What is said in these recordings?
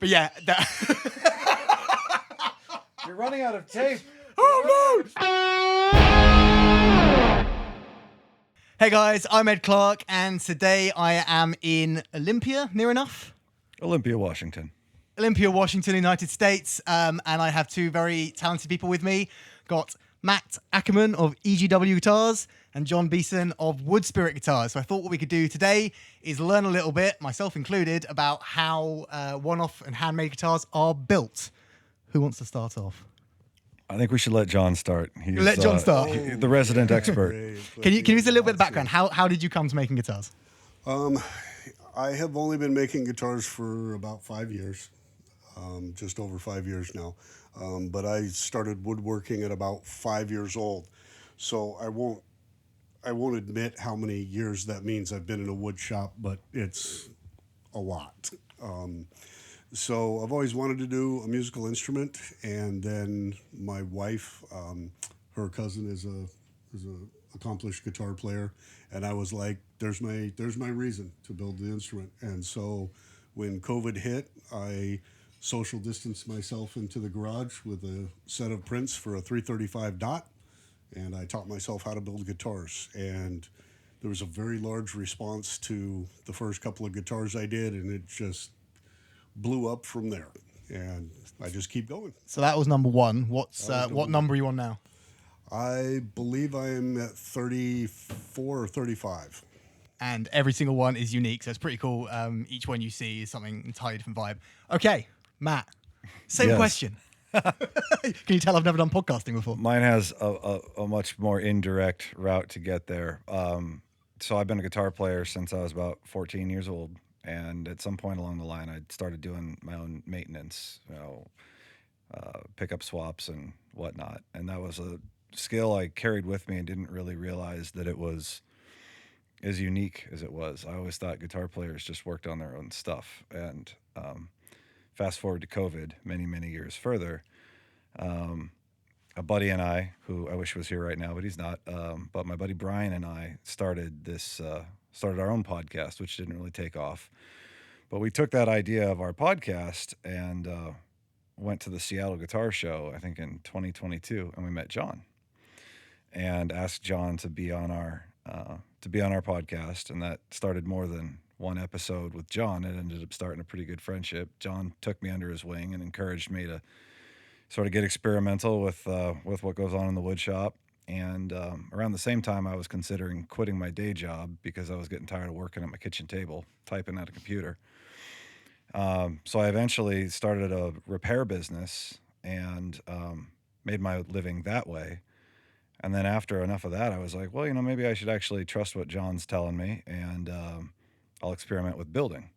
But yeah, You're running out of tape. Oh no! Hey guys, I'm Ed Clarke, and today I am in Olympia, near enough? Olympia, Washington. Olympia, Washington, United States, and I have two very talented people with me. Got Matt Ackerman of EGW Guitars and John Beeson of WoodSpirit Guitars. So I thought what we could do today is learn a little bit, myself included, about how one-off and handmade guitars are built. Who wants to start off? I think we should let John start. Let John start. The resident expert. Can you give us a little bit of background? How did you come to making guitars? I have only been making guitars for about 5 years, just over 5 years now. But I started woodworking at about 5 years old, so I won't admit how many years that means I've been in a wood shop, but it's a lot. So I've always wanted to do a musical instrument, and then my wife, her cousin is a accomplished guitar player, and I was like, there's my reason to build the instrument. And so when COVID hit, I social distanced myself into the garage with a set of prints for a 335 dot, and I taught myself how to build guitars. And there was a very large response to the first couple of guitars I did, and it just blew up from there, and I just keep going. So that was number one. What number are you on now? I believe I am at 34 or 35. And every single one is unique, so it's pretty cool. Each one you see is something entirely different vibe. Okay, Matt, same Yes. question. Can you tell I've never done podcasting before? Mine has a much more indirect route to get there. So I've been a guitar player since I was about 14 years old. And at some point along the line, I started doing my own maintenance, pickup swaps and whatnot. And that was a skill I carried with me and didn't really realize that it was as unique as it was. I always thought guitar players just worked on their own stuff. And fast forward to COVID, many, many years further, a buddy and I, who I wish was here right now, but he's not, but my buddy Brian and I started our own podcast, which didn't really take off. But we took that idea of our podcast and went to the Seattle Guitar Show, I think in 2022, and we met John and asked John to be on our podcast. And that started more than one episode with John. It ended up starting a pretty good friendship. John took me under his wing and encouraged me to sort of get experimental with what goes on in the wood shop. And around the same time, I was considering quitting my day job because I was getting tired of working at my kitchen table, typing at a computer. So I eventually started a repair business and made my living that way. And then after enough of that, I was like, well, maybe I should actually trust what John's telling me, and I'll experiment with building.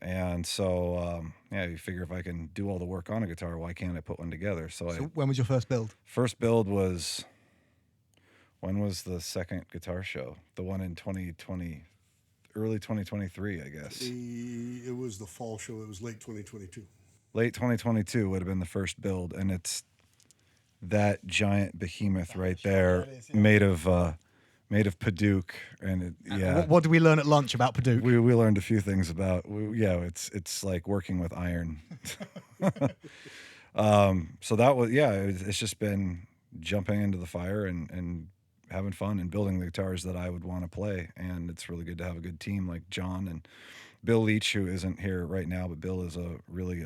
And so, you figure if I can do all the work on a guitar, why can't I put one together? So when was your first build? First build was... When was the second guitar show? The one in 2020, early 2023, I guess. It was the fall show. It was late 2022. Late 2022 would have been the first build, and it's that giant behemoth right there, made of Paduke, and What did we learn at lunch about Paduke? We learned a few things about. It's like working with iron. So that was it's just been jumping into the fire and having fun and building the guitars that I would want to play. And it's really good to have a good team like John and Bill Leach, who isn't here right now, but Bill is a really,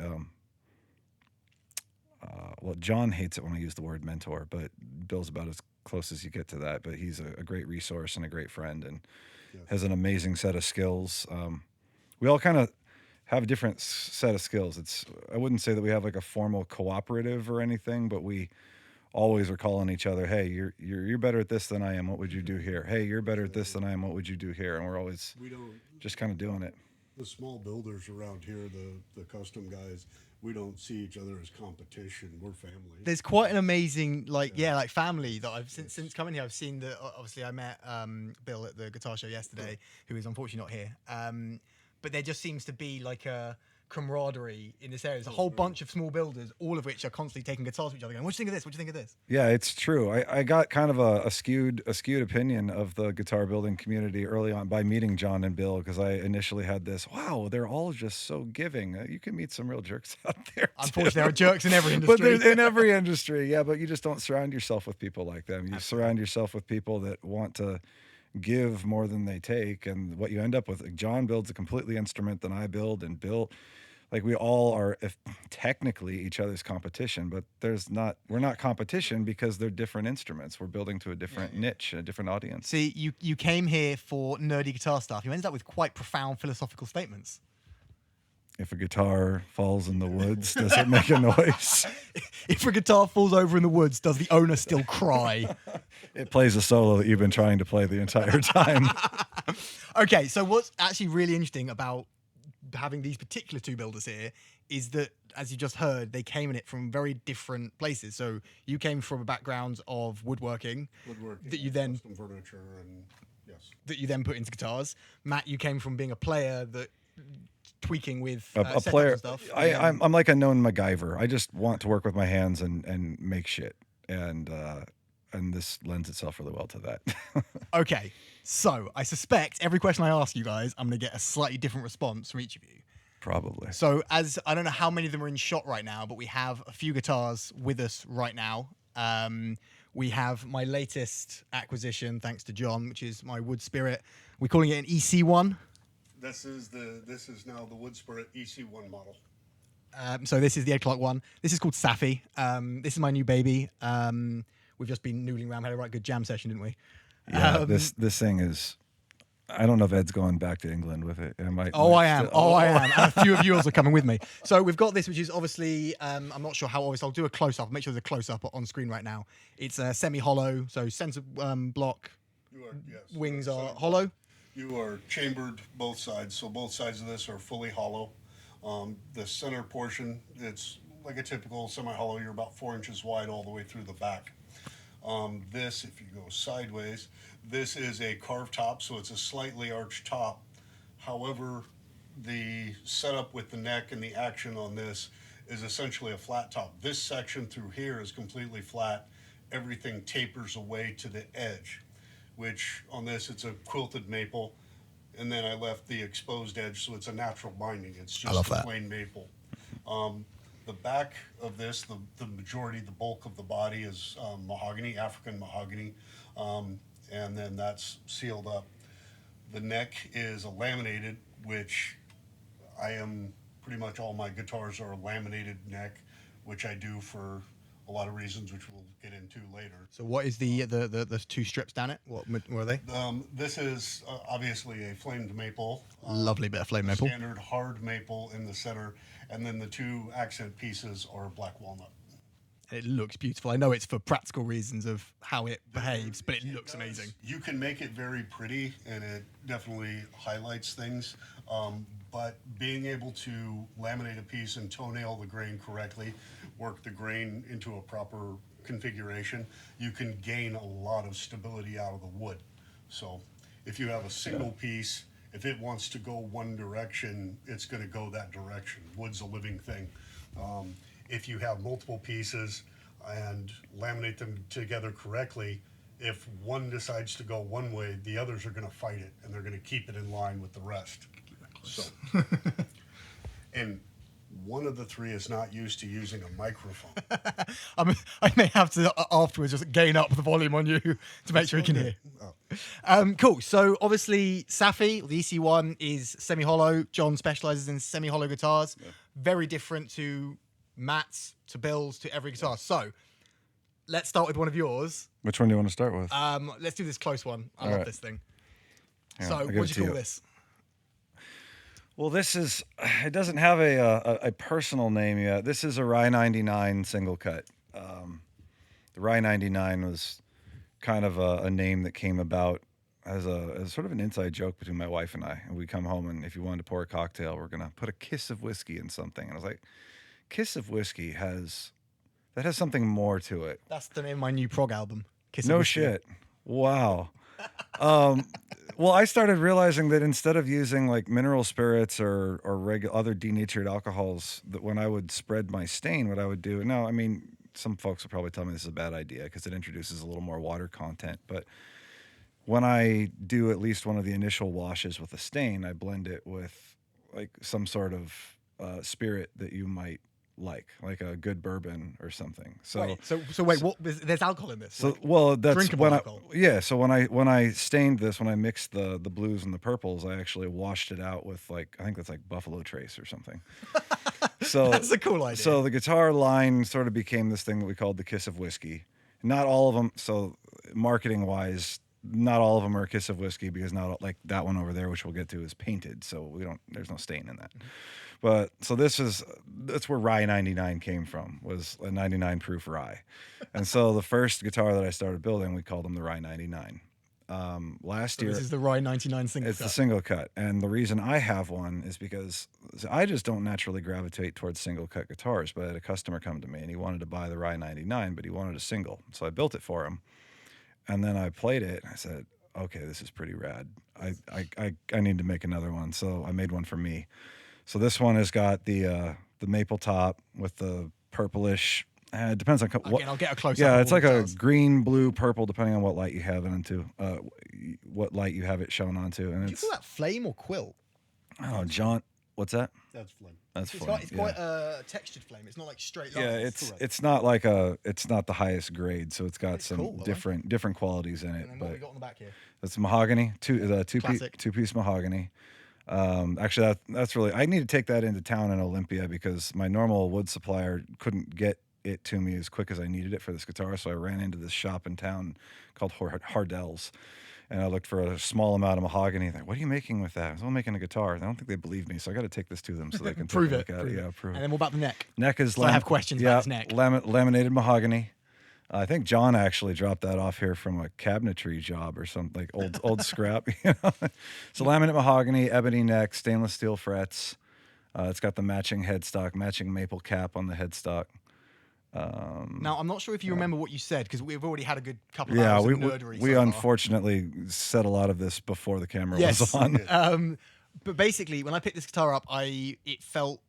John hates it when I use the word mentor, but Bill's about as close as you get to that. But he's a great resource and a great friend, and has an amazing set of skills. We all kind of have a different set of skills. I wouldn't say that we have like a formal cooperative or anything, but we always are calling each other, hey, you're better at this than I am. What would you do here? Hey, you're better at this than I am. What would you do here? And we're always just kind of doing it. The small builders around here, the custom guys, we don't see each other as competition. We're family. There's quite an amazing, family that I've since coming here. I've seen that. Obviously, I met Bill at the guitar show yesterday, who is unfortunately not here. But there just seems to be like a camaraderie in this area. There's a whole bunch of small builders, all of which are constantly taking guitars to each other going, what do you think of this? What do you think of this? Yeah, it's true. I got kind of a skewed opinion of the guitar building community early on by meeting John and Bill, because I initially had this, wow, they're all just so giving. You can meet some real jerks out there. Unfortunately, there are jerks in every industry. But there's in every industry, yeah, but you just don't surround yourself with people like them. You surround yourself with people that want to give more than they take, and what you end up with, like, John builds a completely instrument than I build, and Bill, like, we all are technically each other's competition, but we're not competition because they're different instruments. We're building to a different niche, a different audience. See, you came here for nerdy guitar stuff. You ended up with quite profound philosophical statements. If a guitar falls in the woods, does it make a noise? If a guitar falls over in the woods, does the owner still cry? It plays a solo that you've been trying to play the entire time. Okay, so what's actually really interesting about having these particular two builders here is that, as you just heard, they came in it from very different places. So you came from a background of woodworking that you then custom furniture, and yes, that you then put into guitars. Matt, you came from being a player that tweaking with a setups player. and stuff. I'm like a known MacGyver. I just want to work with my hands and make shit, and this lends itself really well to that. Okay, so I suspect every question I ask you guys, I'm going to get a slightly different response from each of you. Probably. So, as I don't know how many of them are in shot right now, but we have a few guitars with us right now. We have my latest acquisition, thanks to John, which is my WoodSpirit. We're calling it an EC1. this is now the WoodSpirit EC1 model. So this is the Ed Clarke one. This is called Safi. This is my new baby. We've just been noodling around. We had a right good jam session, didn't we? Yeah, this thing is. I don't know if Ed's going back to England with it. I am. I am. And a few of yours are coming with me. So we've got this, which is obviously, I'm not sure how obvious. I'll do a close-up. Make sure there's a close-up on screen right now. It's a semi-hollow, so center block wings are hollow. You are chambered both sides, so both sides of this are fully hollow. The center portion, it's like a typical semi-hollow. You're about 4 inches wide all the way through the back. This, if you go sideways, this is a carved top, so it's a slightly arched top. However, the setup with the neck and the action on this is essentially a flat top. This section through here is completely flat. Everything tapers away to the edge, which on this, it's a quilted maple. And then I left the exposed edge, so it's a natural binding. It's just a plain maple. The back of this, the majority, the bulk of the body is mahogany, African mahogany, and then that's sealed up. The neck is a laminated, which I am pretty much all my guitars are a laminated neck, which I do for a lot of reasons, which we'll get into later. So what is the two strips down it? What are they? This is obviously a flamed maple. Lovely bit of flame maple. Standard hard maple in the center, and then the two accent pieces are black walnut. It looks beautiful. I know it's for practical reasons of how it behaves, but it looks amazing. You can make it very pretty, and it definitely highlights things. But being able to laminate a piece and toenail the grain correctly, work the grain into a proper configuration, you can gain a lot of stability out of the wood. So if you have a single piece, if it wants to go one direction, it's going to go that direction. Wood's a living thing. If you have multiple pieces and laminate them together correctly, if one decides to go one way, the others are going to fight it, and they're going to keep it in line with the rest. So, and one of the three is not used to using a microphone. I may have to afterwards just gain up the volume on you to make sure you can hear. Cool. So obviously Safi, the EC1, is semi-hollow. John specializes in semi-hollow guitars. Yeah. Very different to Matt's, to Bill's, to every guitar. So let's start with one of yours. Which one do you want to start with? Let's do this close one. I All love right. this thing. Yeah, so what do you call this? Well, this is, it doesn't have a personal name yet. This is a Rye 99 single cut. The Rye 99 was kind of a name that came about as sort of an inside joke between my wife and I. And we come home, and if you wanted to pour a cocktail, we're going to put a kiss of whiskey in something. And I was like, kiss of whiskey has something more to it. That's the name of my new prog album. Kiss no of Whiskey. shit. Wow. Well, I started realizing that instead of using like mineral spirits or other denatured alcohols, that when I would spread my stain, what I would do. Now, I mean, some folks will probably tell me this is a bad idea because it introduces a little more water content. But when I do at least one of the initial washes with a stain, I blend it with like some sort of spirit that you might like a good bourbon or something. So. Wait, so wait, what? There's alcohol in this. So Like, well, that's drinkable when alcohol. So when I stained this, when I mixed the blues and the purples, I actually washed it out with like I think that's like Buffalo Trace or something. So That's a cool idea. So the guitar line sort of became this thing that we called the Kiss of Whiskey. Not all of them. So marketing wise, not all of them are a Kiss of Whiskey because not all, like that one over there, which we'll get to, is painted. So we don't. There's no stain in that. But so that's where Rye 99 came from, was a 99 proof rye. And so the first guitar that I started building, we called them the Rye 99. Last year, This is the Rye 99 single it's cut. the single cut. And the reason I have one is because I just don't naturally gravitate towards single cut guitars. But I had a customer come to me and he wanted to buy the Rye 99, but he wanted a single. So I built it for him. And then I played it and I said, okay, this is pretty rad. I need to make another one. So I made one for me. So this one has got the maple top with the purplish. It depends on what. Again, I'll get a close. Yeah, up it's of all like the a guitars. green, blue, purple, depending on what light you have it into, what light you have it shown onto. And Do you it's call that flame or quilt? John, what's that? That's fun. That's It's, flame. it's quite a textured flame. It's not like straight lines. Yeah, it's not like it's not the highest grade, so it's got It's some cool, though. different qualities in it. And then what But we got on the back here? it's mahogany, Classic. two piece mahogany. Actually, that's really. I need to take that into town in Olympia because my normal wood supplier couldn't get it to me as quick as I needed it for this guitar. So I ran into this shop in town called Hardell's, and I looked for a small amount of mahogany. They're like, "What are you making with that?" I was, "I'm making a guitar." I don't think they believe me, so I got to take this to them so they can Prove take a it. look at it. Yeah, prove And it. then what about the neck? Neck is. So I have questions about his neck. Laminated mahogany. I think John actually dropped that off here from a cabinetry job or something, like old scrap. You know? So laminate mahogany, ebony neck, stainless steel frets. It's got the matching headstock, matching maple cap on the headstock. Now, I'm not sure if you remember what you said because we've already had a good couple of Yeah, hours we of nerdery. we so far. unfortunately said a lot of this before the camera Yes. was on. But basically, when I picked this guitar up, it felt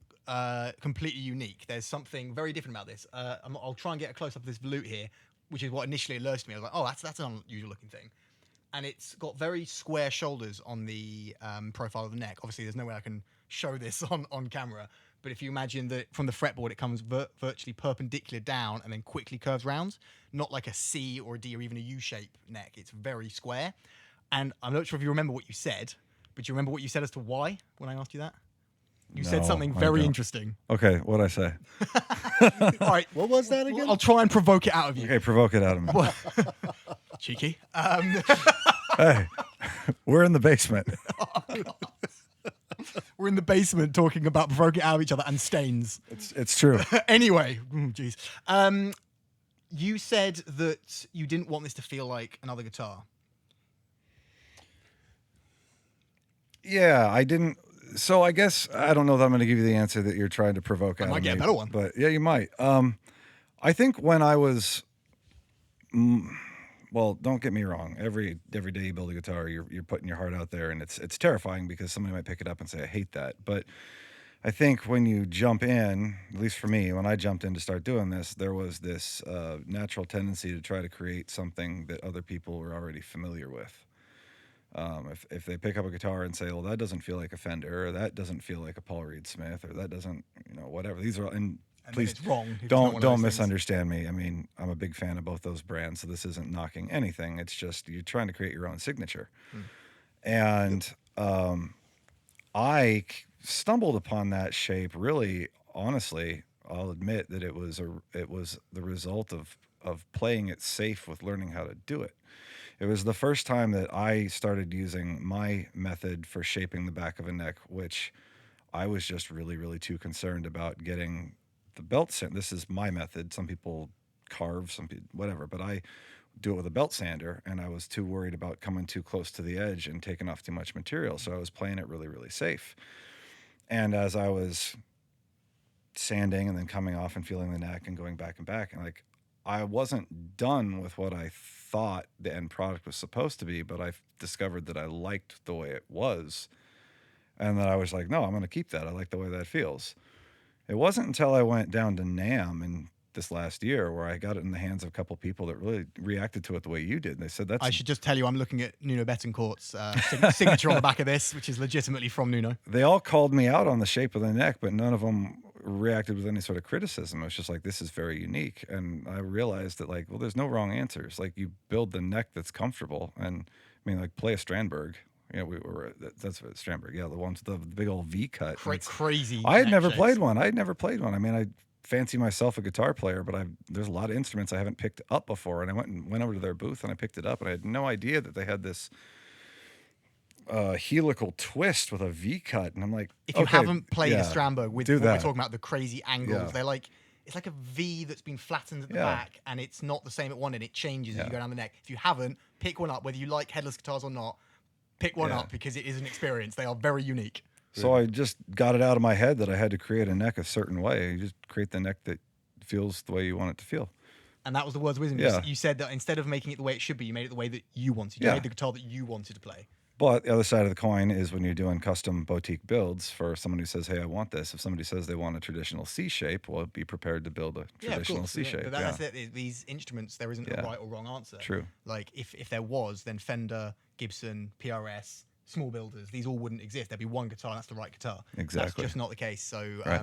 completely unique. There's something very different about this. I'll try and get a close up of this volute here, which is what initially alerted me. I was like, oh, that's an unusual looking thing. And it's got very square shoulders on the profile of the neck. Obviously, there's no way I can show this on camera. But if you imagine that from the fretboard, it comes virtually perpendicular down and then quickly curves round, not like a C or a D or even a U-shape neck. It's very square. And I'm not sure if you remember what you said, but do you remember what you said as to why when I asked you that? You said No, something I very don't. interesting. Okay, what'd I say? All right, What was that again? I'll try and provoke it out of you. Okay, provoke it out of me. Cheeky. Hey, we're in the basement. We're in the basement talking about provoking out of each other and stains. It's true. Anyway, jeez. You said that you didn't want this to feel like another guitar. Yeah, I didn't. So I guess I don't know that I'm going to give you the answer that you're trying to provoke out might of get a me, better one. but yeah, you might. I think when I was, well, don't get me wrong. Every day you build a guitar, you're putting your heart out there, and it's terrifying because somebody might pick it up and say, "I hate that." But I think when you jump in, at least for me, when I jumped in to start doing this, there was this natural tendency to try to create something that other people were already familiar with. If they pick up a guitar and say, "Well, that doesn't feel like a Fender," or "That doesn't feel like a Paul Reed Smith," or "That doesn't," whatever. These are And please then it's wrong. if it's not one of don't those things. misunderstand me. I mean, I'm a big fan of both those brands, so this isn't knocking anything. It's just you're trying to create your own signature. And I stumbled upon that shape really honestly. I'll admit that it was the result of playing it safe with learning how to do it. It was the first time that I started using my method for shaping the back of a neck, which I was just really, really too concerned about getting the belt sand. This is my method. Some people carve, some people, whatever, but I do it with a belt sander, and I was too worried about coming too close to the edge and taking off too much material. So I was playing it really, really safe. And as I was sanding and then coming off and feeling the neck and going back and back, and like, I wasn't done with what I thought the end product was supposed to be, but I discovered that I liked the way it was. And then I was like, no, I'm going to keep that. I like the way that feels. It wasn't until I went down to NAMM in this last year where I got it in the hands of a couple people that really reacted to it the way you did. And they said, I should just tell you, I'm looking at Nuno Betancourt's signature on the back of this, which is legitimately from Nuno. They all called me out on the shape of the neck, but none of them reacted with any sort of criticism. It was just like, this is very unique. And I realized that, like, well, there's no wrong answers. Like, you build the neck that's comfortable. And I mean, like, play a Strandberg. You know, that's what Strandberg. Yeah, the ones with the big old V cut. Crazy. I had never played one. I mean, I fancy myself a guitar player, but there's a lot of instruments I haven't picked up before. And I went over to their booth and I picked it up, and I had no idea that they had this helical twist with a V cut. And I'm like, if you haven't played a Strandberg with what we're talking about, the crazy angles, they're like, it's like a V that's been flattened at the back, and it's not the same at one end. It changes as you go down the neck. If you haven't, pick one up, whether you like headless guitars or not. Pick one up, because it is an experience. They are very unique. So I just got it out of my head that I had to create a neck a certain way. You just create the neck that feels the way you want it to feel. And that was the words of wisdom. Yeah. You said that instead of making it the way it should be, you made it the way that you wanted. You made the guitar that you wanted to play. But the other side of the coin is when you're doing custom boutique builds for someone who says, hey, I want this. If somebody says they want a traditional C shape, well, be prepared to build a traditional C shape. But that's it. These instruments, there isn't a right or wrong answer. True. Like, if there was, then Fender, Gibson, PRS, small builders, these all wouldn't exist. There'd be one guitar, and that's the right guitar. Exactly. That's just not the case. So Right.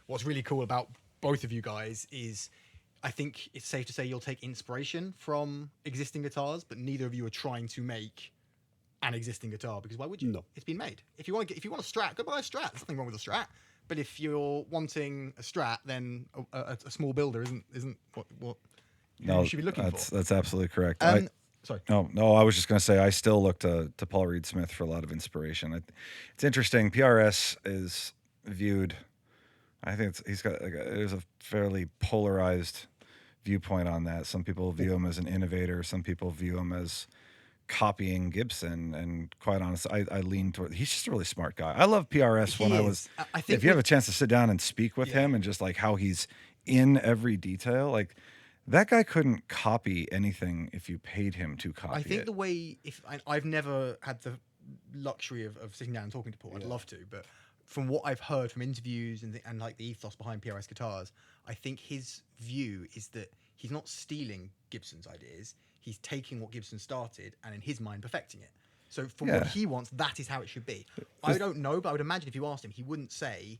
What's really cool about both of you guys is I think it's safe to say you'll take inspiration from existing guitars, but neither of you are trying to make an existing guitar, because why would you? No. It's been made. If you want a Strat, go buy a Strat. There's nothing wrong with a Strat. But if you're wanting a Strat, then a small builder isn't what you should be looking for. That's absolutely correct. Sorry. No, I was just going to say I still look to Paul Reed Smith for a lot of inspiration. It's interesting. PRS is viewed. I think there's a fairly polarized viewpoint on that. Some people view him as an innovator. Some people view him as copying Gibson. And quite honestly, I lean toward. He's just a really smart guy. I love PRS I think if you have a chance to sit down and speak with him and just like how he's in every detail, like. That guy couldn't copy anything if you paid him to copy it. I think the way, I've never had the luxury of sitting down and talking to Paul. I'd love to, but from what I've heard from interviews and like the ethos behind PRS guitars, I think his view is that he's not stealing Gibson's ideas. He's taking what Gibson started and in his mind perfecting it. So from what he wants, that is how it should be. I don't know, but I would imagine if you asked him, he wouldn't say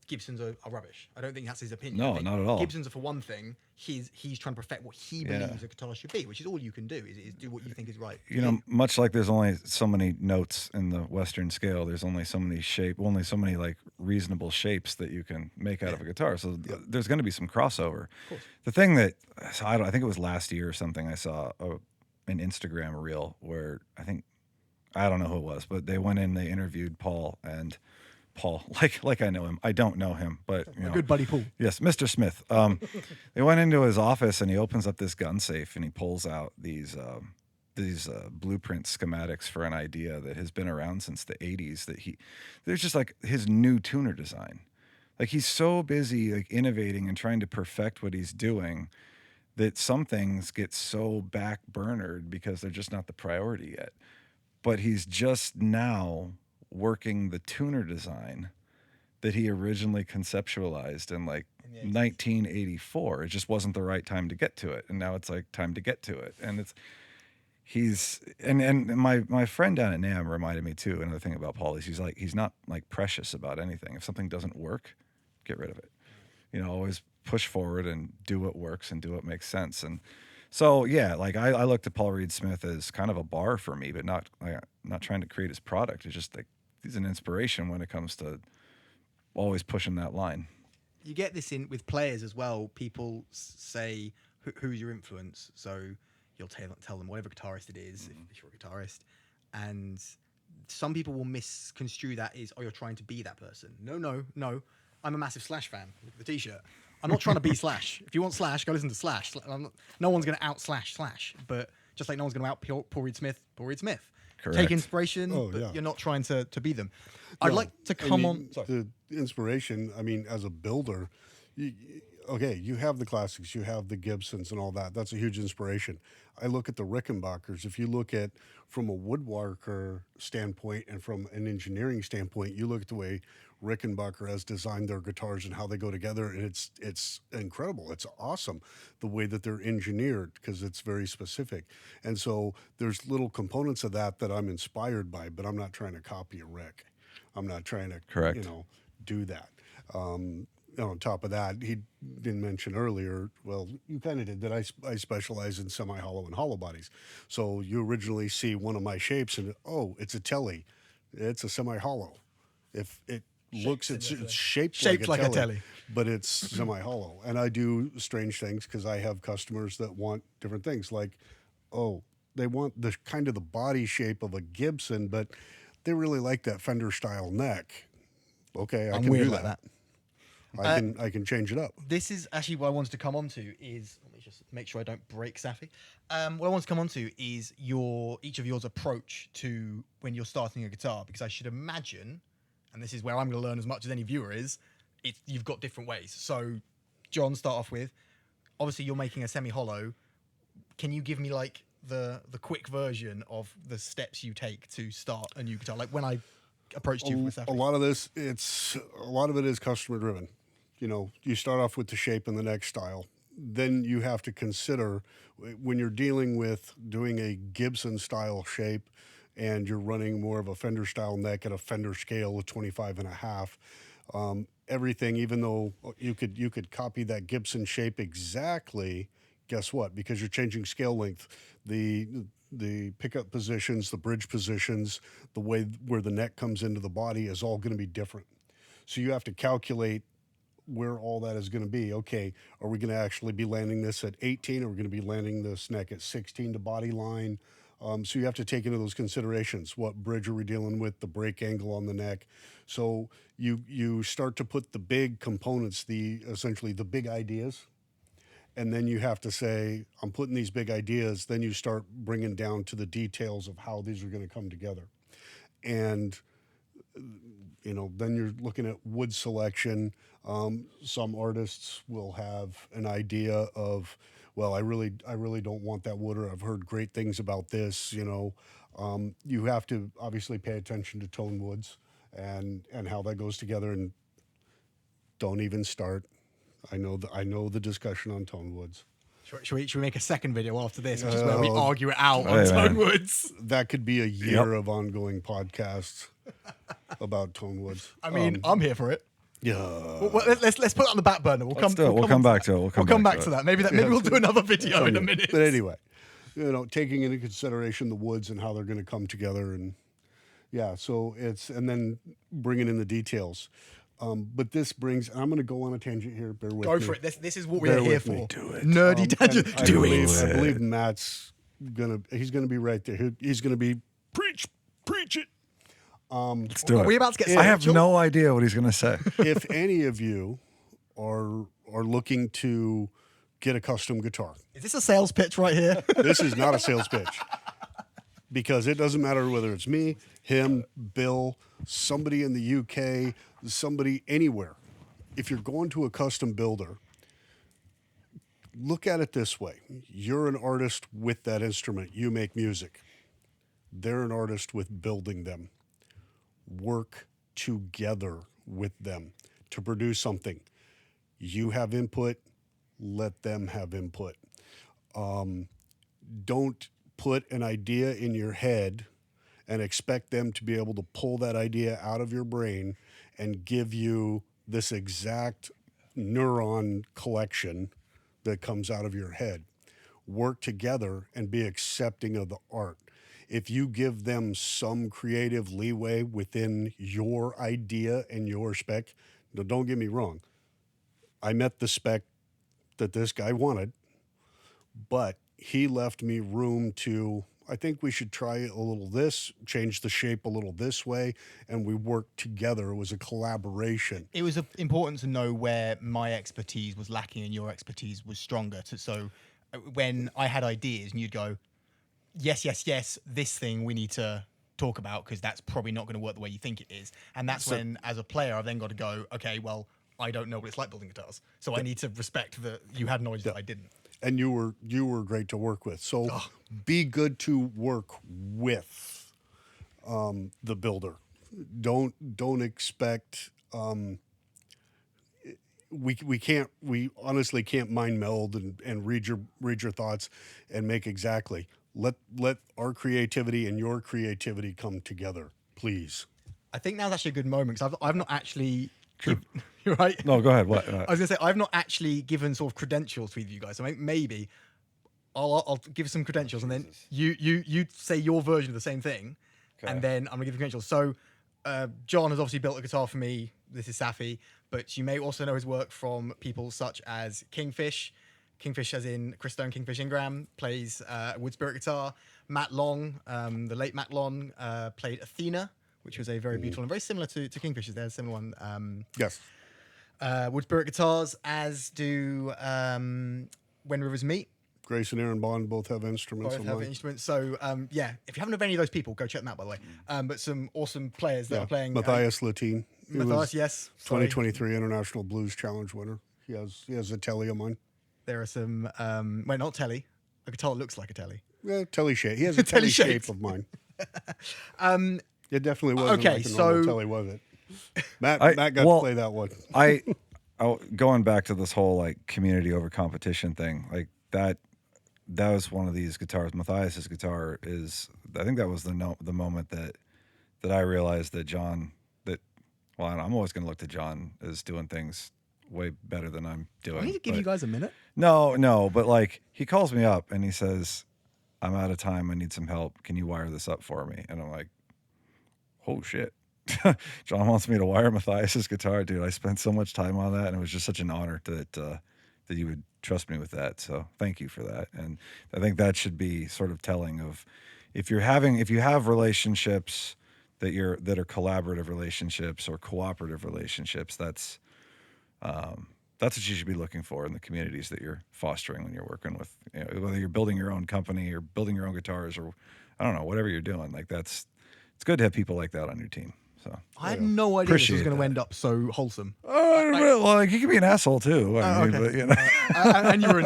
Gibsons are rubbish. I don't think that's his opinion. No, not at all. Gibsons are, for one thing, he's trying to perfect what he believes a guitar should be, which is all you can do, is do what you think is right. You know, much like there's only so many notes in the Western scale, there's only so many like reasonable shapes that you can make out of a guitar. So there's going to be some crossover. The thing that, I think it was last year or something, I saw an Instagram reel where I don't know who it was, but they went in, they interviewed Paul, like I know him. I don't know him, but you know, good buddy Paul. Yes, Mr. Smith. They went into his office and he opens up this gun safe and he pulls out these blueprint schematics for an idea that has been around since the 80s. There's just like his new tuner design. Like he's so busy like innovating and trying to perfect what he's doing that some things get so back-burnered because they're just not the priority yet. But he's just now working the tuner design that he originally conceptualized in like 1984. It just wasn't the right time to get to it, and now it's like time to get to it. And my friend down at NAMM reminded me too. Another thing about Paul is he's not like precious about anything. If something doesn't work, get rid of it. You know, always push forward and do what works and do what makes sense. And so yeah, like I looked at Paul Reed Smith as kind of a bar for me, but not trying to create his product. It's just like he's an inspiration when it comes to always pushing that line. You get this in with players as well. People say, who's your influence? So you'll tell them whatever guitarist it is, if you're a guitarist. And some people will misconstrue that as, you're trying to be that person. No. I'm a massive Slash fan. Look at the t-shirt. I'm not trying to be Slash. If you want Slash, go listen to Slash. No one's going to out Slash. But just like no one's going to out Paul Reed Smith. Correct. Take inspiration, but you're not trying to be them. I'd like to come on. Sorry. The inspiration, I mean, as a builder, okay, you have the classics, you have the Gibsons and all that. That's a huge inspiration. I look at the Rickenbackers. If you look at from a woodworker standpoint and from an engineering standpoint, you look at the way Rickenbacker has designed their guitars and how they go together, and it's incredible. It's awesome the way that they're engineered because it's very specific. And so there's little components of that that I'm inspired by, but I'm not trying to copy a Rick. I'm not trying to, Correct. Do that. On top of that, he didn't mention earlier, well, you kind of did, that I specialize in semi-hollow and hollow bodies. So you originally see one of my shapes and, oh, it's a telly. It's a semi-hollow. If it looks, it's shaped like a telly, but it's semi-hollow. And I do strange things because I have customers that want different things. Like, oh, they want the kind of the body shape of a Gibson, but they really like that Fender style neck. Okay, I I'm can weird do like that. that. I can change it up. This is actually what I wanted to come on to is, let me just make sure I don't break Safi. What I want to come on to is each of yours approach to when you're starting a guitar, because I should imagine, and this is where I'm going to learn as much as any viewer is, you've got different ways. So John, start off with, obviously you're making a semi-hollow. Can you give me like the quick version of the steps you take to start a new guitar? Like when I approached you with Safi. A lot of it is customer driven. You start off with the shape and the neck style. Then you have to consider when you're dealing with doing a Gibson style shape and you're running more of a Fender style neck at a Fender scale of 25 and a half. Everything, even though you could copy that Gibson shape exactly, guess what? Because you're changing scale length, the pickup positions, the bridge positions, the way where the neck comes into the body is all going to be different. So you have to calculate where all that is going to be. Okay, are we going to actually be landing this at 18? Or are we going to be landing this neck at 16 to body line? So you have to take into those considerations. What bridge are we dealing with? The break angle on the neck. So you start to put the big components, essentially the big ideas, and then you have to say, I'm putting these big ideas. Then you start bringing down to the details of how these are going to come together. And then you're looking at wood selection. Some artists will have an idea of, well, I really don't want that wood, or I've heard great things about this. You have to obviously pay attention to tone woods and how that goes together. And don't even start. I know the discussion on tone woods. Should we make a second video after this, which is where we argue it out on tone woods? That could be a year of ongoing podcasts about tone woods. I mean, I'm here for it. Yeah. Well, let's put it on the back burner. We'll come back to it. We'll come back to that. Maybe we'll do another video in a minute. But anyway, taking into consideration the woods and how they're going to come together, and so and then bringing in the details. But this brings, I'm going to go on a tangent here. Bear with me. Go for it. This is what we're here for. Do it. Nerdy tangent. I believe Matt's he's gonna be right there. He's gonna be preach it. Let's do it. Are we about to get? I have no idea what he's going to say. If any of you are looking to get a custom guitar, Is this a sales pitch right here? this is not a sales pitch, because it doesn't matter whether it's me, him, Bill, somebody in the UK, somebody anywhere. If you're going to a custom builder, look at it this way. You're an artist with that instrument. You make music. They're an artist with building them. Work together with them to produce something. You have input, let them have input. Don't put an idea in your head and expect them to be able to pull that idea out of your brain and give you this exact neuron collection that comes out of your head. Work together and be accepting of the art. If you give them some creative leeway within your idea and your spec, now don't get me wrong, I met the spec that this guy wanted, but he left me room to, I think we should try a little this, change the shape a little this way, and we worked together. It was a collaboration. It was important to know where my expertise was lacking and your expertise was stronger. So when I had ideas and you'd go, yes, this thing we need to talk about because that's probably not going to work the way you think it is. And that's when, as a player, I've then got to go, okay, well, I don't know what it's like building guitars. So I need to respect that you had knowledge that I didn't. And you were great to work with. So be good to work with the builder. Don't expect. We honestly can't mind meld and read your thoughts and make exactly. Let our creativity and your creativity come together, please. I think now's actually a good moment because I've not actually. You're right. No, go ahead. What? I was gonna say I've not actually given sort of credentials to either of you guys. So maybe I'll give some credentials and then you say your version of the same thing, and then I'm gonna give you credentials. So John has obviously built a guitar for me. This is Safi, but you may also know his work from people such as Kingfish. Kingfish, as in Chris Stone, Kingfish Ingram, plays WoodSpirit guitar. Matt Long, the late Matt Long, played Athena, which was a very beautiful and very similar to Kingfish's. There's a similar one. Yes. WoodSpirit Guitars, as do When Rivers Meet. Grace and Aaron Bond both have instruments. Both have instruments. So, yeah, if you haven't heard any of those people, go check them out, by the way. But some awesome players that are playing. Matthias Latine. Matthias, yes. Sorry. 2023 International Blues Challenge winner. He has a telly of mine. There are some, wait, not telly. A guitar that looks like a telly. Yeah, telly shape. He has a telly shape of mine. It definitely wasn't like a normal telly, was it? Matt got to play that one. Going back to this whole like community over competition thing, like that was one of these guitars. Matthias's guitar is, I think that was the moment that I realized that I'm always going to look to John as doing things way better than I'm doing. I need to give you guys a minute. No, but like he calls me up and he says, "I'm out of time. I need some help. Can you wire this up for me?" And I'm like, "Oh shit." John wants me to wire Matthias's guitar, dude. I spent so much time on that, and it was just such an honor that you would trust me with that. So thank you for that. And I think that should be sort of telling of if you have relationships that are collaborative relationships or cooperative relationships, that's what you should be looking for in the communities that you're fostering when you're working with, whether you're building your own company or building your own guitars or I don't know, whatever you're doing. Like it's good to have people like that on your team. So I had no idea this was going to end up so wholesome. Well, like you can be an asshole too. I mean, okay. but, and you're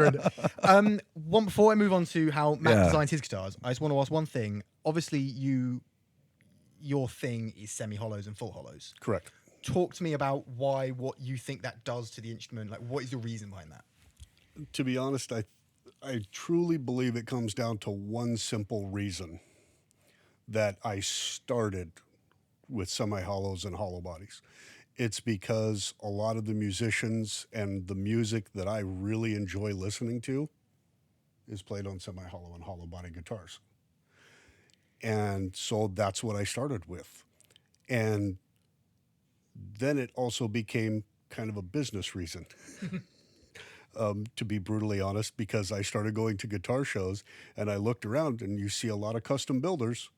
in it. One before I move on to how Matt designs his guitars, I just want to ask one thing. Obviously, your thing is semi-hollows and full hollows. Correct. Talk to me about what you think that does to the instrument. Like, what is your reason behind that? To be honest, I truly believe it comes down to one simple reason that I started with semi-hollows and hollow bodies. It's because a lot of the musicians and the music that I really enjoy listening to is played on semi-hollow and hollow body guitars. And so that's what I started with. And then it also became kind of a business reason, to be brutally honest, because I started going to guitar shows and I looked around and you see a lot of custom builders.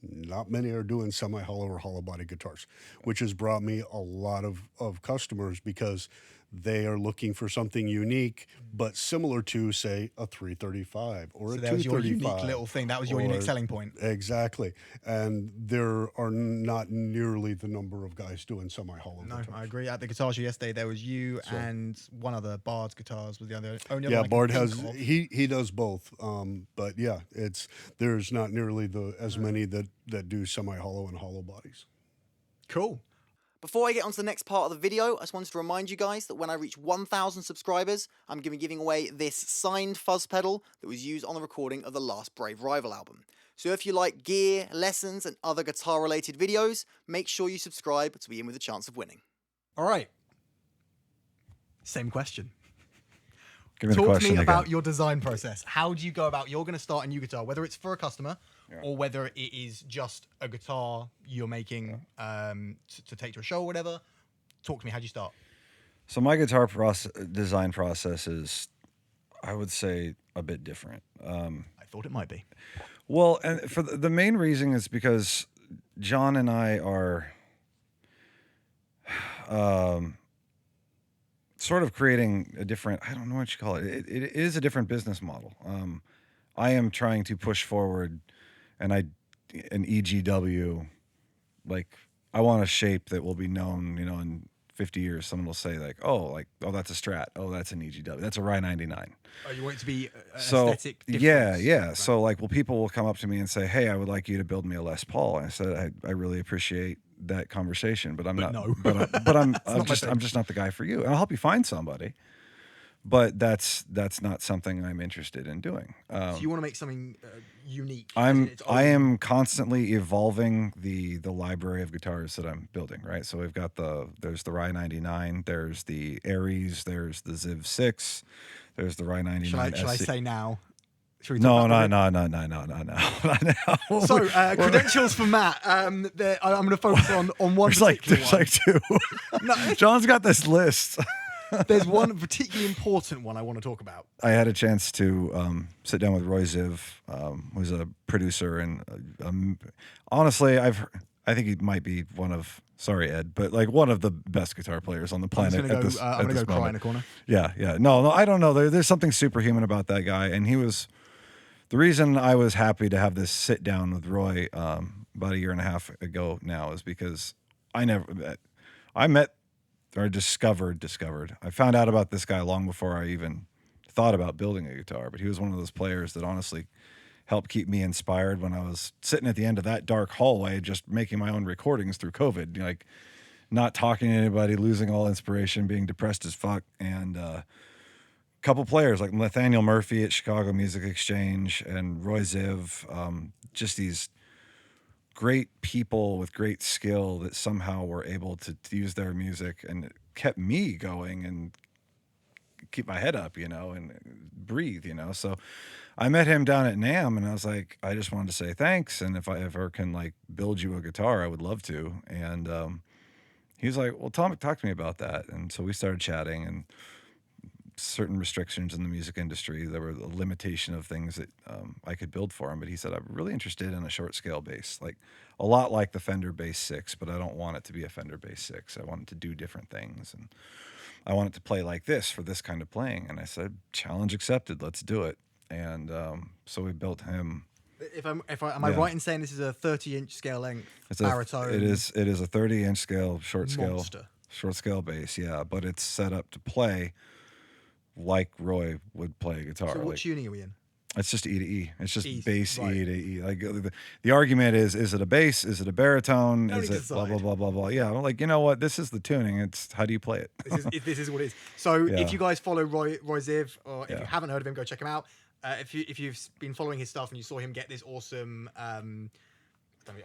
Not many are doing semi-hollow or hollow body guitars, which has brought me a lot of customers because they are looking for something unique, but similar to, say, a 335 or a 235. So that was your unique little thing. That was your unique selling point. Exactly. And there are not nearly the number of guys doing semi-hollow guitars. I agree. At the guitar show yesterday, there was you and one other, Bard's Guitars was the only yeah, other. Bard has, he does both. But yeah, there's not nearly as many that do semi-hollow and hollow bodies. Cool. Before I get on to the next part of the video, I just wanted to remind you guys that when I reach 1,000 subscribers, I'm going to be giving away this signed fuzz pedal that was used on the recording of the last Brave Rival album. So if you like gear, lessons, and other guitar-related videos, make sure you subscribe to be in with a chance of winning. All right. Same question. Give me the Talk question to me again. about your design process. How do you go about, you're going to start a new guitar, whether it's for a customer or whether it is just a guitar you're making to take to a show or whatever. Talk to me. How do you start? So my guitar design process is, I would say, a bit different. I thought it might be. Well, and for the main reason is because John and I are sort of creating a different, I don't know what you call it. It is a different business model. I am trying to push forward an EGW, like I want a shape that will be known, in 50 years, someone will say like, oh, that's a Strat. Oh, that's an EGW. That's a Rye 99. Oh, you want it to be So aesthetic yeah, difference. yeah. Right. So like, well, people will come up to me and say, "Hey, I would like you to build me a Les Paul." And I said, "I really appreciate that conversation, but I'm not. no. But I'm not my I'm just not the guy for you. And I'll help you find somebody, but that's not something I'm interested in doing. So you want to make something unique. I am constantly evolving the library of guitars that I'm building, right? So we've got there's the Rye 99, there's the Aries, there's the Ziv 6, there's the Rye 99. Should I say now? Should we No. talk about it? So credentials for Matt. I'm going to focus on one. There's like two. No, John's got this list. there's one particularly important one I want to talk about. I had a chance to sit down with Roy Ziv, who's a producer, and honestly, I think he might be one of, sorry Ed, but like one of the best guitar players on the planet. I'm going to go cry in a corner. Yeah. No, I don't know. There's something superhuman about that guy, and he was the reason I was happy to have this sit down with Roy about a year and a half ago now is because I found out about this guy long before I even thought about building a guitar, but he was one of those players that honestly helped keep me inspired when I was sitting at the end of that dark hallway, just making my own recordings through COVID, like not talking to anybody, losing all inspiration, being depressed as fuck. And a couple players like Nathaniel Murphy at Chicago Music Exchange and Roy Ziv, just these great people with great skill that somehow were able to use their music, and it kept me going and keep my head up, and breathe, So I met him down at NAMM, and I was like, I just wanted to say thanks, and if I ever can like build you a guitar, I would love to. And he was like, well, talk to me about that. And so we started chatting, and certain restrictions in the music industry, there were a limitation of things that I could build for him. But he said, I'm really interested in a short scale bass, like a lot like the Fender Bass 6, but I don't want it to be a Fender Bass 6. I want it to do different things, and I want it to play like this for this kind of playing. And I said, challenge accepted, let's do it. And so we built him. Am I right in saying this is a 30-inch scale length baritone? It is a 30-inch scale, short scale bass, yeah. But it's set up to play like Roy would play a guitar. So what tuning are we in? It's just E to E. It's just E, bass right. E to E. Like the argument is it a bass? Is it a baritone? Don't Is need it to blah blah decide. blah blah blah? Yeah, I'm like, you know what? This is the tuning. It's how do you play it? This is what it is. So Yeah. if you guys follow Roy Ziv, or if Yeah. you haven't heard of him, go check him out. If you've been following his stuff and you saw him get this awesome, I'm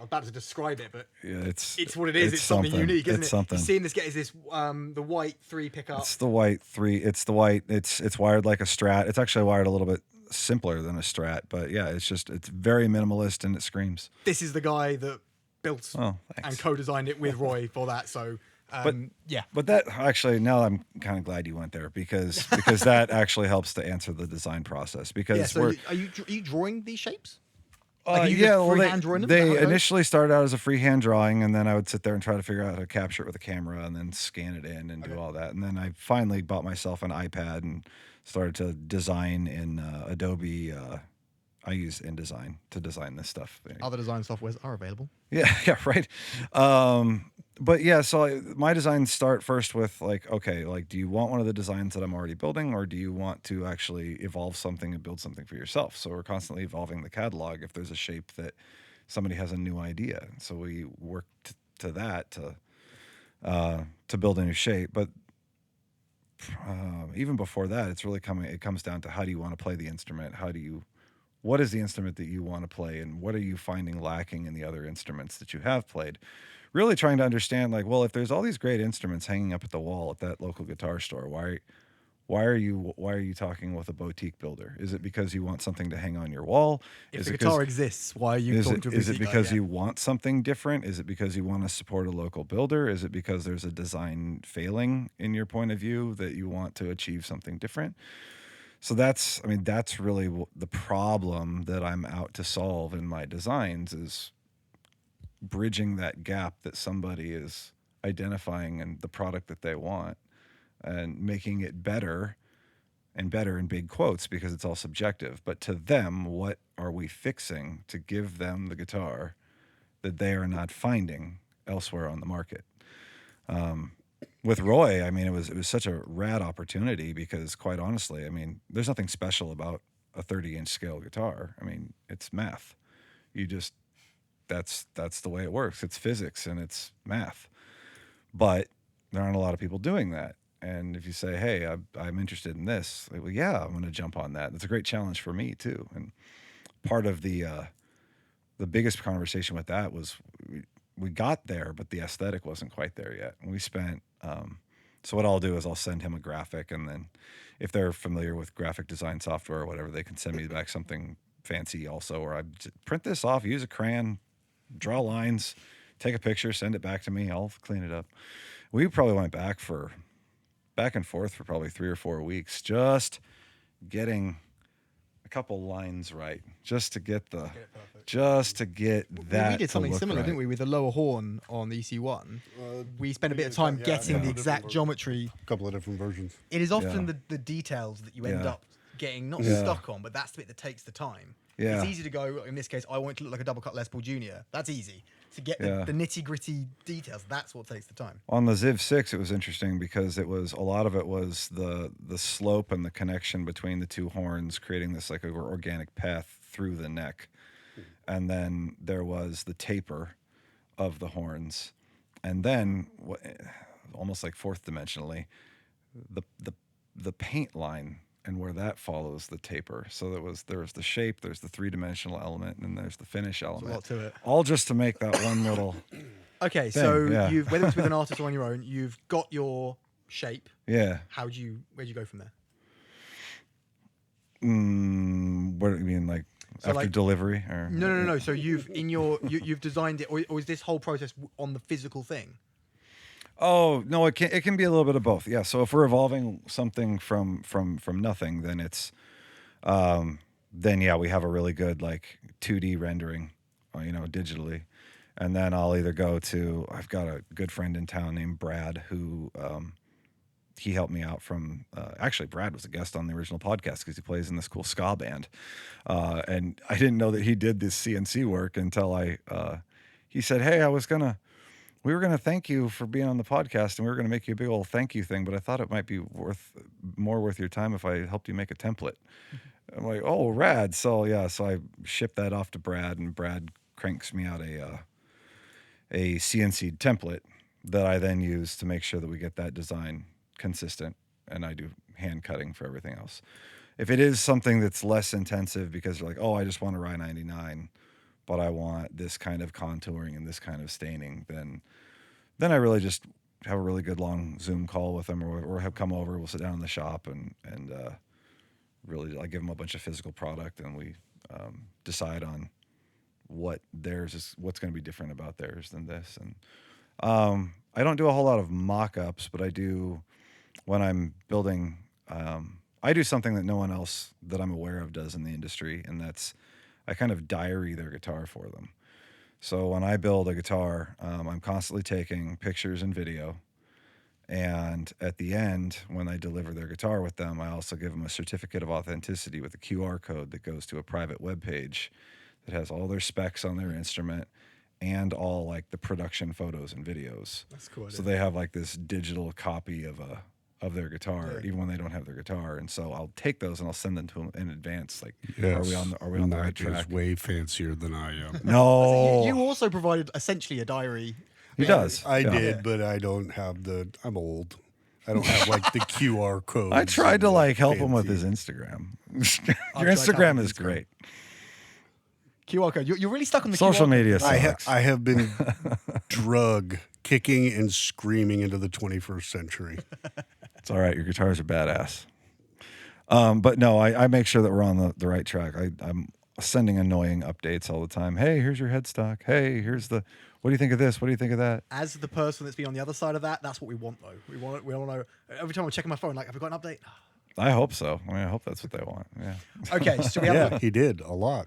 about to describe it, but Yeah, it's what it is. It's something unique, isn't it's it? Something. You've seen this get is this the white 3 pickup. It's the white 3. It's the white. It's wired like a Strat. It's actually wired a little bit simpler than a Strat, but yeah, it's very minimalist and it screams. This is the guy that built Oh, thanks. and co-designed it with Roy for that. So yeah. But that actually, now I'm kind of glad you went there because that actually helps to answer the design process. Because Yeah. So are you drawing these shapes? Like, are you yeah, just well, freehand drawing them? Is that how they it goes? initially started out as a freehand drawing, and then I would sit there and try to figure out how to capture it with a camera and then scan it in and do all that. And then I finally bought myself an iPad and started to design in Adobe. I use InDesign to design this stuff. Other design softwares are available. Yeah, right. But yeah, so my designs start first with like, okay, like, do you want one of the designs that I'm already building, or do you want to actually evolve something and build something for yourself? So we're constantly evolving the catalog if there's a shape that somebody has a new idea. So we work to that to build a new shape. But even before that, it comes down to how do you want to play the instrument? What is the instrument that you want to play, and what are you finding lacking in the other instruments that you have played? Really trying to understand, like, well, if there's all these great instruments hanging up at the wall at that local guitar store, why are you talking with a boutique builder? Is it because you want something to hang on your wall? If the guitar exists, why are you talking to a Is it boutique because guy? you want something different? Is it because you want to support a local builder? Is it because there's a design failing in your point of view that you want to achieve something different? So that's really the problem that I'm out to solve in my designs, is bridging that gap that somebody is identifying in the product that they want and making it better in big quotes, because it's all subjective. But to them, what are we fixing to give them the guitar that they are not finding elsewhere on the market? with Roy, I mean, it was such a rad opportunity because, quite honestly, I mean, there's nothing special about a 30-inch scale guitar. I mean, it's math. You just that's the way it works. It's physics and it's math. But there aren't a lot of people doing that. And if you say, "Hey, I'm interested in this," like, well, yeah, I'm going to jump on that. It's a great challenge for me too. And part of the biggest conversation with that was we got there, but the aesthetic wasn't quite there yet. And we spent. So what I'll do is I'll send him a graphic, and then if they're familiar with graphic design software or whatever, they can send me back something fancy also, or I print this off, use a crayon, draw lines, take a picture, send it back to me. I'll clean it up. We probably went back and forth for probably 3 or 4 weeks, just getting a couple lines right, just to get that. We did something similar, right. didn't we, with the lower horn on the EC1? We spent a bit of time getting the exact geometry. A couple of different versions. It is often the details that you end up getting not stuck on, but that's the bit that takes the time. Yeah. It's easy to go, in this case, I want it to look like a double cut Les Paul Junior. That's easy. To get the nitty gritty details, that's what takes the time. On the Ziv 6, it was interesting because a lot of it was the slope and the connection between the two horns, creating this like organic path through the neck. And then there was the taper of the horns. And then, almost like fourth dimensionally, the paint line and where that follows the taper. So there was the shape, there's the 3-dimensional element, and there's the finish element. There's a lot to it. All just to make that one little Okay, thing, so yeah. whether it's with an artist or on your own, you've got your shape. Yeah. Where'd you go from there? What do you mean, like So after delivery? Or No. So you've designed it, or is this whole process on the physical thing? Oh no, it can be a little bit of both. Yeah. So if we're evolving something from nothing, then it's then we have a really good like 2D rendering, digitally, and then I'll either go to I've got a good friend in town named Brad who he helped me out from actually Brad was a guest on the original podcast because he plays in this cool ska band, and I didn't know that he did this CNC work until he said, "Hey, we were going to thank you for being on the podcast, and we were going to make you a big old thank you thing, but I thought it might be more worth your time if I helped you make a template." I'm like, "Oh, rad." So I shipped that off to Brad, and Brad cranks me out a CNC template that I then use to make sure that we get that design consistent, and I do hand cutting for everything else. If it is something that's less intensive because you're like, "Oh, I just want a Rye 99, but I want this kind of contouring and this kind of staining," then I really just have a really good long Zoom call with them, or have come over. We'll sit down in the shop and really I give them a bunch of physical product, and we decide on what's going to be different about theirs than this. And I don't do a whole lot of mock-ups, but I do when I'm building. I do something that no one else that I'm aware of does in the industry, and that's I kind of diary their guitar for them. So when I build a guitar, I'm constantly taking pictures and video. And at the end, when I deliver their guitar with them, I also give them a certificate of authenticity with a QR code that goes to a private web page that has all their specs on their instrument and all like the production photos and videos. That's cool. So they have like this digital copy of their guitar, even when they don't have their guitar. And so I'll take those and I'll send them to them in advance. Like, are we on the right track? Is way fancier than I am. No. You also provided essentially a diary. He does. I did, but I don't have I'm old. I don't have like the QR code. I tried to like help him with his Instagram. Your Instagram is great. QR code. You're really stuck on the social QR media. I have been drug kicking and screaming into the 21st century. It's all right. Your guitars are badass. But no, I make sure that we're on the right track. I'm sending annoying updates all the time. Hey, here's your headstock. Hey, here's what do you think of this? What do you think of that? As the person that's been on the other side of that, that's what we want, though. We want to know. Every time I'm checking my phone, like, have we got an update? I hope so. I hope that's what they want. Yeah. Okay, so we have He did a lot.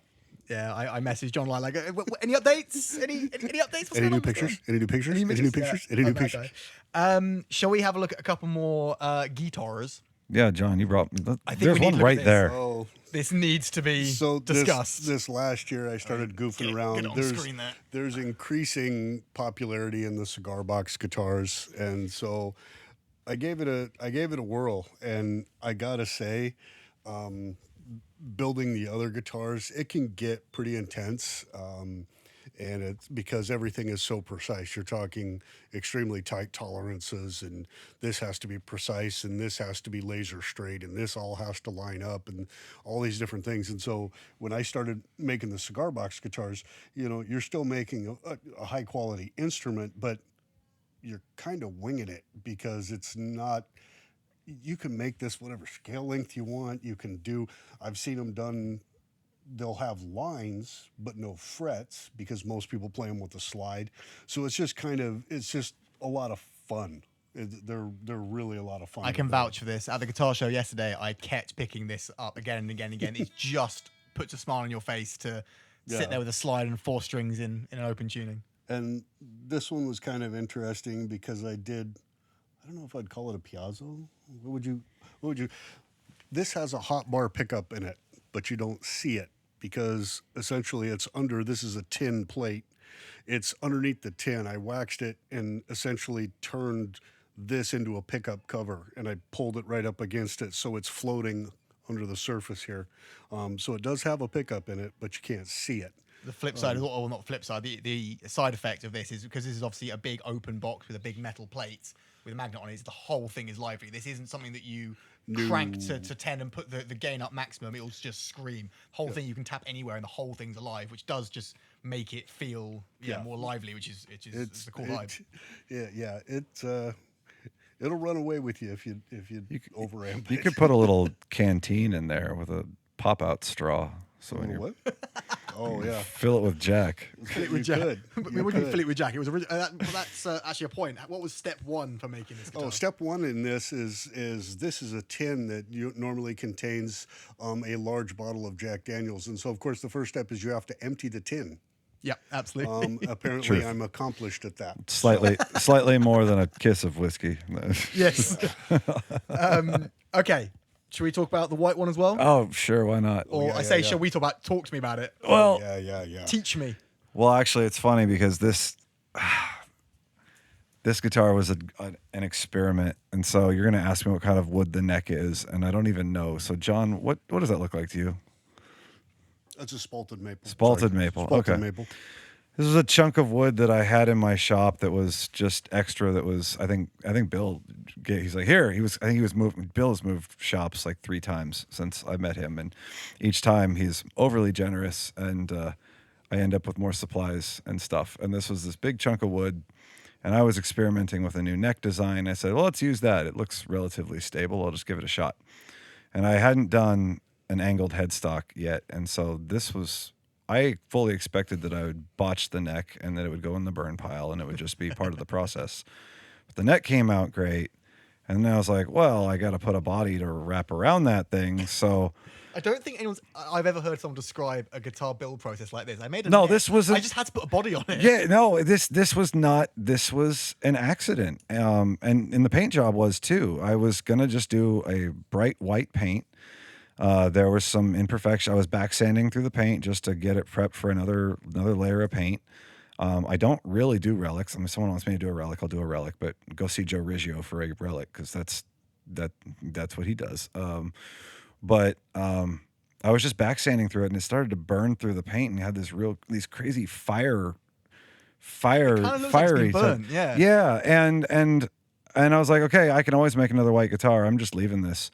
Yeah, I messaged John like, any updates? Any updates? What's Any going new on? pictures? Any new pictures? Any new pictures? Any new pictures? Shall we have a look at a couple more guitars? Yeah, John, you brought. I think There's we need one to look right at this. there. Oh, This needs to be so discussed. this last year I started goofing around. Get on screen There's increasing popularity in the cigar box guitars, and so I gave it a whirl, and I gotta say, building the other guitars, it can get pretty intense. And it's because everything is so precise. You're talking extremely tight tolerances, and this has to be precise, and this has to be laser straight, and this all has to line up, and all these different things. And so when I started making the cigar box guitars, you're still making a high quality instrument, but you're kind of winging it because it's not. You can make this whatever scale length you want. I've seen them done. They'll have lines but no frets because most people play them with a slide. So it's just a lot of fun. They're really a lot of fun. I can vouch for this. At the guitar show yesterday, I kept picking this up again and again and again. It just puts a smile on your face to sit there with a slide and 4 strings in an open tuning. And this one was kind of interesting because I don't know if I'd call it a piezo. What would you? This has a hot bar pickup in it, but you don't see it because essentially this is a tin plate. It's underneath the tin. I waxed it and essentially turned this into a pickup cover, and I pulled it right up against it so it's floating under the surface here. So it does have a pickup in it, but you can't see it. The flip side, or not the flip side, the side effect of this is because this is obviously a big open box with a big metal plate with a magnet on it, the whole thing is lively. This isn't something that you crank to 10 and put the gain up maximum. It'll just scream. The whole thing you can tap anywhere and the whole thing's alive, which does just make it feel more lively, which is the cool vibe. It'll run away with you if you overamp it. You could put a little canteen in there with a pop-out straw. So when what? Oh yeah, fill it with Jack. Fill it with Jack. When you fill it with Jack, it was that's actually a point. What was step 1 for making this guitar? Oh, step 1 in this is a tin that normally contains a large bottle of Jack Daniels, and so of course the first step is you have to empty the tin. Yeah, absolutely. Apparently, Truth. I'm accomplished at that. Slightly more than a kiss of whiskey. Yes. Okay. Should we talk about the white one as well? Oh, sure, why not? Or shall we talk to me about it? Well, yeah. Teach me. Well, actually, it's funny because this guitar was an experiment, and so you're going to ask me what kind of wood the neck is, and I don't even know. So, John, what does that look like to you? That's a spalted maple. Spalted maple. Spalted Okay. maple. This was a chunk of wood that I had in my shop that was just extra. That was, I think Bill, he's like, here. Bill has moved shops like 3 times since I met him. And each time he's overly generous and I end up with more supplies and stuff. And this was this big chunk of wood. And I was experimenting with a new neck design. I said, well, let's use that. It looks relatively stable. I'll just give it a shot. And I hadn't done an angled headstock yet. And so I fully expected that I would botch the neck and that it would go in the burn pile and it would just be part of the process. But the neck came out great. And then I was like, well, I got to put a body to wrap around that thing. So I don't think I've ever heard someone describe a guitar build process like this. I just had to put a body on it. Yeah, no, this was an accident. And the paint job was too. I was going to just do a bright white paint. There was some imperfection. I was back sanding through the paint just to get it prepped for another layer of paint. I don't really do relics. I mean, someone wants me to do a relic, I'll do a relic, but go see Joe Riggio for a relic because that's what he does. But I was just back sanding through it and it started to burn through the paint and had these crazy fiery burn, yeah. Yeah, and I was like, okay, I can always make another white guitar. I'm just leaving this.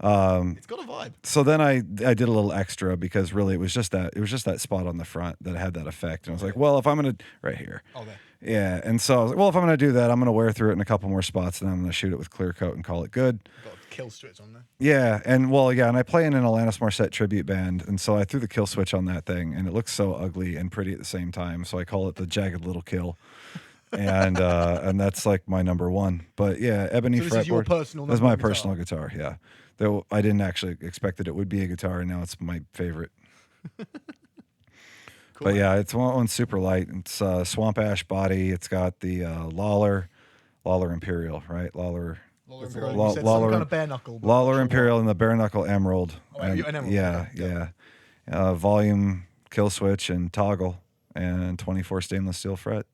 It's got a vibe. So then I did a little extra because really it was just that spot on the front that had that effect. And I was like, well, if I'm going to right here. Oh, there. Yeah. And so I was like, well, if I'm going to do that, I'm going to wear through it in a couple more spots and then I'm going to shoot it with clear coat and call it good. Got a kill switch on there. Yeah. And and I play in an Alanis Morissette tribute band. And so I threw the kill switch on that thing and it looks so ugly and pretty at the same time. So I call it the Jagged Little Kill. And that's like my number 1. But yeah, ebony so this fretboard. Is your personal That's my personal guitar. Yeah. Though I didn't actually expect that it would be a guitar, and now it's my favorite. Cool. But yeah, it's one super light. It's swamp ash body. It's got the Lawler Imperial, right? Lawler Imperial. You said some kind of bare knuckle. Lawler Imperial and the bare knuckle Emerald. Oh, an Emerald. Yeah. Volume, kill switch, and toggle, and 24 stainless steel fret.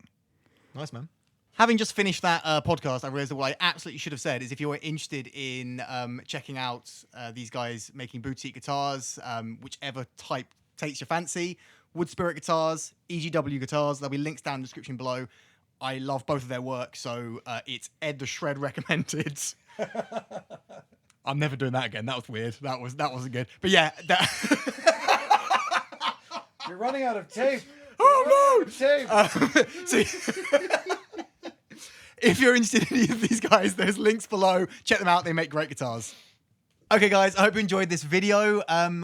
Nice, man. Having just finished that podcast, I realized that what I absolutely should have said is if you're interested in checking out these guys making boutique guitars, whichever type takes your fancy, WoodSpirit Guitars, EGW Guitars, there'll be links down in the description below. I love both of their work, so it's Ed the Shred recommended. I'm never doing that again. That was weird. That wasn't good. But yeah, You're running out of tape. Oh no! Tape. So if you're interested in any of these guys, there's links below. Check them out. They make great guitars. Okay, guys, I hope you enjoyed this video.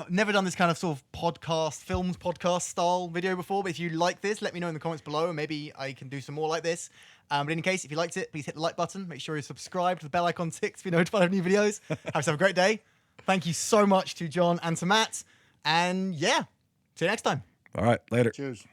Never done this kind of sort of podcast style video before, but if you like this, let me know in the comments below, and maybe I can do some more like this. But in any case, if you liked it, please hit the like button. Make sure you're subscribed, the bell icon ticks to be notified of new videos. Have yourself a great day. Thank you so much to John and to Matt. And yeah, see you next time. All right, later. Cheers.